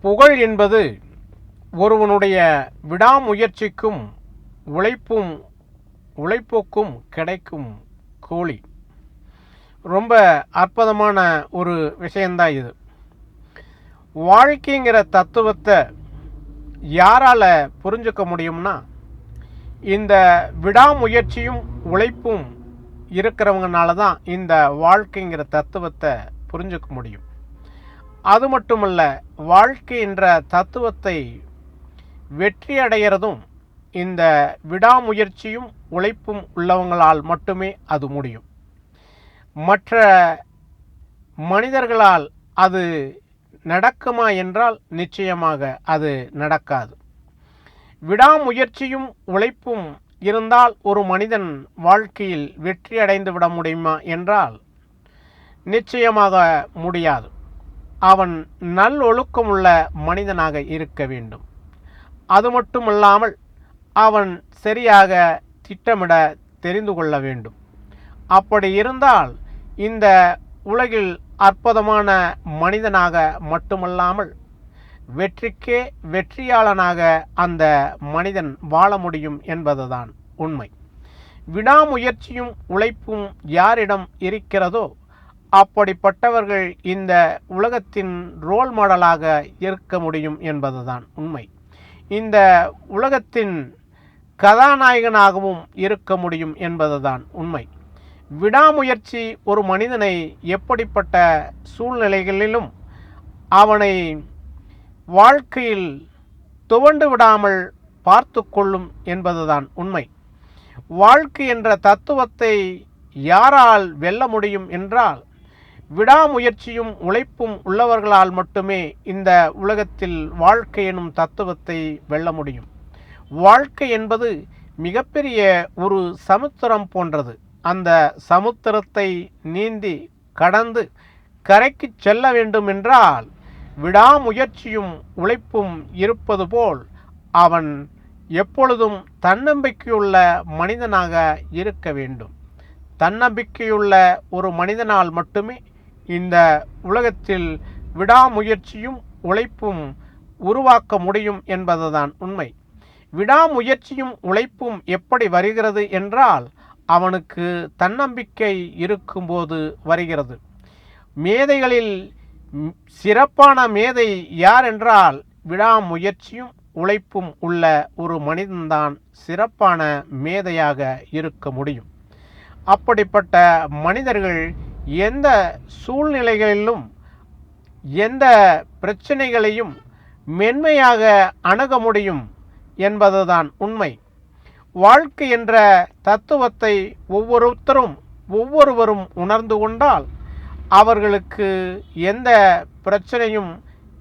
புகழ் என்பது ஒருவனுடைய விடாமுயற்சிக்கும் உழைப்புக்கும் கிடைக்கும் கூலி. ரொம்ப அற்புதமான ஒரு விஷயந்தான் இது. வாழ்க்கைங்கிற தத்துவத்தை யாரால புரிஞ்சுக்க முடியும்னா, இந்த விடாமுயற்சியும் உழைப்பும் இருக்கிறவங்கனால தான் இந்த வாழ்க்கைங்கிற தத்துவத்தை புரிஞ்சுக்க முடியும். அது மட்டுமல்ல, வாழ்க்கை என்ற தத்துவத்தை வெற்றி அடைகிறதும் இந்த விடாமுயற்சியும் உழைப்பும் உள்ளவங்களால் மட்டுமே அது முடியும். மற்ற மனிதர்களால் அது நடக்குமா என்றால் நிச்சயமாக அது நடக்காது. விடாமுயற்சியும் உழைப்பும் இருந்தால் ஒரு மனிதன் வாழ்க்கையில் வெற்றி அடைந்து விட முடியுமா என்றால் நிச்சயமாக முடியாது. அவன் நல்லொழுக்கமுள்ள மனிதனாக இருக்க வேண்டும். அது மட்டுமல்லாமல் அவன் சரியாக திட்டமிட தெரிந்து கொள்ள வேண்டும். அப்படி இருந்தால் இந்த உலகில் அற்புதமான மனிதனாக மட்டுமல்லாமல் வெற்றிக்கே வெற்றியாளனாக அந்த மனிதன் வாழ முடியும் என்பதுதான் உண்மை. விடாமுயற்சியும் உழைப்பும் யாரிடம் இருக்கிறதோ அப்படிப்பட்டவர்கள் இந்த உலகத்தின் ரோல் மாடலாக இருக்க முடியும் என்பதுதான் உண்மை. இந்த உலகத்தின் கதாநாயகனாகவும் இருக்க முடியும் என்பதுதான் உண்மை. விடாமுயற்சி ஒரு மனிதனை எப்படிப்பட்ட சூழ்நிலைகளிலும் அவனை வாழ்க்கையில் துவண்டு விடாமல் பார்த்து கொள்ளும் என்பதுதான் உண்மை. வாழ்க்கை என்ற தத்துவத்தை யாரால் வெல்ல முடியும் என்றால், விடாமுயற்சியும் உழைப்பும் உள்ளவர்களால் மட்டுமே இந்த உலகத்தில் வாழ்க்கை எனும் தத்துவத்தை வெல்ல முடியும். வாழ்க்கை என்பது மிகப்பெரிய ஒரு சமுத்திரம் போன்றது. அந்த சமுத்திரத்தை நீந்தி கடந்து கரைக்கு செல்ல வேண்டும் என்றால் விடாமுயற்சியும் உழைப்பும் இருப்பது போல் அவன் எப்பொழுதும் தன்னம்பிக்கையுள்ள மனிதனாக இருக்க வேண்டும். தன்னம்பிக்கையுள்ள ஒரு மனிதனால் மட்டுமே இந்த உலகத்தில் விடாமுயற்சியும் உழைப்பும் உருவாக்க முடியும் என்பதுதான் உண்மை. விடாமுயற்சியும் உழைப்பும் எப்படி வருகிறது என்றால், அவனுக்கு தன்னம்பிக்கை இருக்கும்போது வருகிறது. மேதைகளில் சிறப்பான மேதை யார் என்றால், விடாமுயற்சியும் உழைப்பும் உள்ள ஒரு மனிதன்தான் சிறப்பான மேதையாக இருக்க முடியும். அப்படிப்பட்ட மனிதர்கள் எந்த சூழ்நிலைகளிலும் எந்த பிரச்சனைகளையும் மென்மையாக அணுக முடியும் என்பதுதான் உண்மை. வாழ்க்கை என்ற தத்துவத்தை ஒவ்வொருவரும் உணர்ந்து கொண்டால் அவர்களுக்கு எந்த பிரச்சனையும்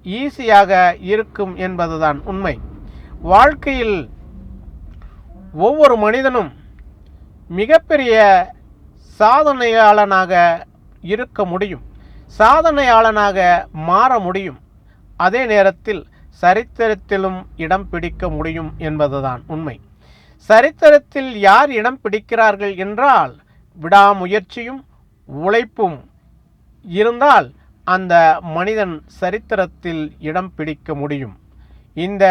ஈஸியாக இருக்கும் என்பதுதான் உண்மை. வாழ்க்கையில் ஒவ்வொரு மனிதனும் மிகப்பெரிய சாதனையாளனாக இருக்க முடியும், சாதனையாளனாக மாற முடியும். அதே நேரத்தில் சரித்திரத்திலும் இடம் பிடிக்க முடியும் என்பதுதான் உண்மை. சரித்திரத்தில் யார் இடம் பிடிக்கிறார்கள் என்றால், விடாமுயற்சியும் உழைப்பும் இருந்தால் அந்த மனிதன் சரித்திரத்தில் இடம் பிடிக்க முடியும். இந்த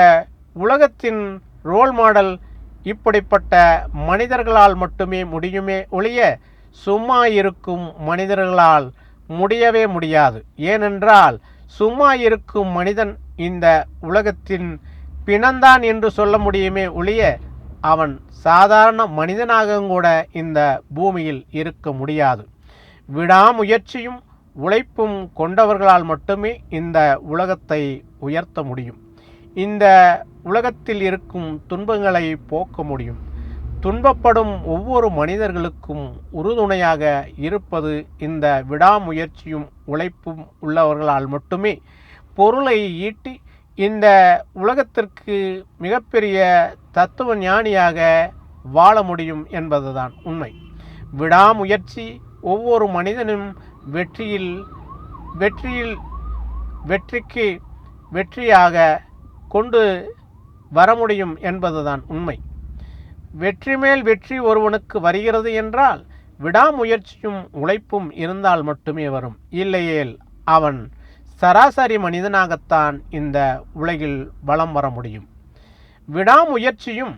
உலகத்தின் ரோல் மாடல் இப்படிப்பட்ட மனிதர்களால் மட்டுமே முடியுமே ஒழிய சும்மா இருக்கும் மனிதர்களால் முடியவே முடியாது. ஏனென்றால் சும்மா இருக்கும் மனிதன் இந்த உலகத்தின் பிணந்தான் என்று சொல்ல முடியுமே ஒழிய அவன் சாதாரண மனிதனாக கூட இந்த பூமியில் இருக்க முடியாது. விடாமுயற்சியும் உழைப்பும் கொண்டவர்களால் மட்டுமே இந்த உலகத்தை உயர்த்த முடியும். இந்த உலகத்தில் இருக்கும் துன்பங்களை போக்க முடியும். துன்பப்படும் ஒவ்வொரு மனிதர்களுக்கும் உறுதுணையாக இருப்பது இந்த விடாமுயற்சியும் உழைப்பும் உள்ளவர்களால் மட்டுமே. பொருளை ஈட்டி இந்த உலகத்திற்கு மிகப்பெரிய தத்துவ ஞானியாக வாழ முடியும் என்பதுதான் உண்மை. விடாமுயற்சி ஒவ்வொரு மனிதனும் வெற்றிக்கு வெற்றியாக கொண்டு வர முடியும் என்பதுதான் உண்மை. வெற்றி மேல் வெற்றி ஒருவனுக்கு வருகிறது என்றால் விடாமுயற்சியும் உழைப்பும் இருந்தால் மட்டுமே வரும். இல்லையேல் அவன் சராசரி மனிதனாகத்தான் இந்த உலகில் வலம் வர முடியும். விடாமுயற்சியும்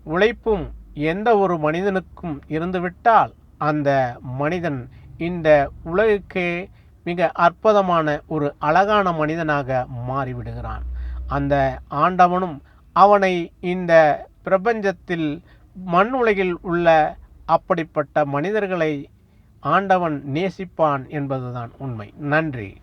உழைப்பும் எந்த ஒரு மனிதனுக்கும் இருந்துவிட்டால் அந்த மனிதன் இந்த உலகுக்கே மிக அற்புதமான ஒரு அழகான மனிதனாக மாறிவிடுகிறான். அந்த ஆண்டவனும் அவனை இந்த பிரபஞ்சத்தில் மண் உலகில் உள்ள அப்படிப்பட்ட மனிதர்களை ஆண்டவன் நேசிப்பான் என்பதுதான் உண்மை. நன்றி.